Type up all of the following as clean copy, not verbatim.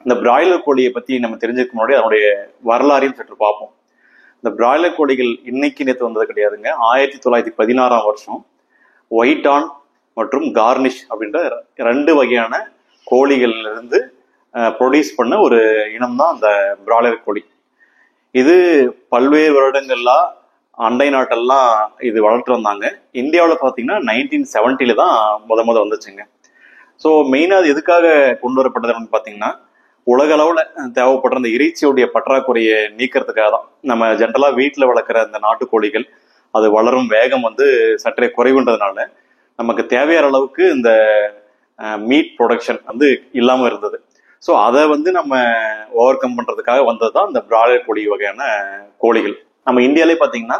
இந்த பிராய்லர் கோழியை பத்தி நம்ம தெரிஞ்சுக்க முன்னாடி அதனுடைய வரலாறையும் சற்று பார்ப்போம். இந்த பிராய்லர் கோழிகள் இன்னைக்கு நேற்று வந்தது கிடையாதுங்க. 1916ஆம் வருஷம் ஒயிட் ஆன் மற்றும் கார்னிஷ் அப்படின்ற 2 வகையான கோழிகள்ல இருந்து ப்ரொடியூஸ் பண்ண ஒரு இனம் தான் அந்த பிராய்லர் கோழி. இது பல்வேறு வருடங்கள்லாம் அண்டை நாட்டெல்லாம் இது வளர்த்து வந்தாங்க. இந்தியாவில் பார்த்தீங்கன்னா 1970 தான் முத வந்துச்சுங்க. ஸோ மெயினாக அது எதுக்காக கொண்டு வரப்பட்டதுன்னு பார்த்தீங்கன்னா, உலக அளவில் தேவைப்படுற அந்த இறைச்சியுடைய பற்றாக்குறையை நீக்கிறதுக்காக தான். நம்ம ஜென்ரலாக வீட்டில் வளர்க்குற அந்த நாட்டுக்கோழிகள் அது வளரும் வேகம் சற்றே குறைவுன்றதுனால நமக்கு தேவையான அளவுக்கு இந்த மீட் ப்ரொடக்ஷன் இல்லாமல் இருந்தது. ஸோ அதை நம்ம ஓவர் கம் பண்ணுறதுக்காக வந்தது தான் இந்த பிராய்லர் கோழி வகையான கோழிகள். நம்ம இந்தியாவிலே பார்த்தீங்கன்னா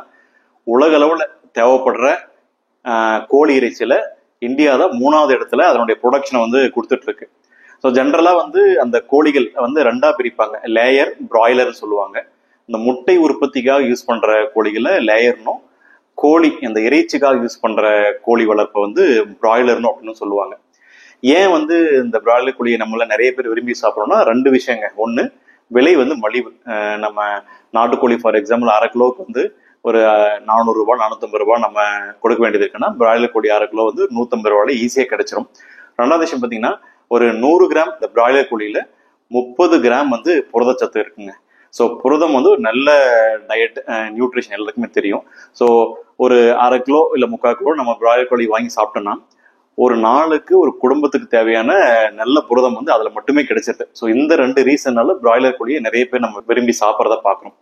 உலக அளவில் தேவைப்படுற கோழி இறைச்சியில் இந்தியா தான் 3வது இடத்துல அதனுடைய ப்ரொடக்ஷனை கொடுத்துட்டு இருக்கு. ஸோ ஜென்ரலாக அந்த கோழிகள் 2ஆ பிரிப்பாங்க. லேயர், பிராய்லர்னு சொல்லுவாங்க. இந்த முட்டை உற்பத்திக்காக யூஸ் பண்ற கோழிகளை லேயர்னும், கோழி அந்த இறைச்சிக்காக யூஸ் பண்ற கோழி வளர்ப்பை பிராய்லர்னும் அப்படின்னு சொல்லுவாங்க. ஏன் இந்த பிராய்லர் கோழியை நம்மள நிறைய பேர் விரும்பி சாப்பிட்றோம்னா 2 விஷயங்க. ஒன்று, விலை மலிவு. நம்ம நாட்டுக்கோழி ஃபார் எக்ஸாம்பிள் 1/2 கிலோவுக்கு ஒரு 400 ரூபாய் 450 ரூபாய் நம்ம கொடுக்க வேண்டியது இருக்குன்னா, பிராய்லர் கோழி 1/2 கிலோ 150 ரூபாயில ஈஸியாக கிடைச்சிரும். 2வது விஷயம் பார்த்தீங்கன்னா, ஒரு 100 கிராம் இந்த பிராய்லர் கோழியில 30 கிராம் புரதச்சத்து இருக்குங்க. ஸோ புரதம் ஒரு நல்ல டயட், நியூட்ரிஷன் எல்லாருக்குமே தெரியும். ஸோ ஒரு 1/2 கிலோ இல்லை 3/4 கிலோ நம்ம பிராய்லர் கோழி வாங்கி சாப்பிட்டோம்னா ஒரு நாளுக்கு ஒரு குடும்பத்துக்கு தேவையான நல்ல புரதம் அதுல மட்டுமே கிடைச்சிருது. ஸோ இந்த 2 ரீசன்னால பிராய்லர் கோழியை நிறைய பேர் நம்ம விரும்பி சாப்பிட்றத பார்க்கணும்.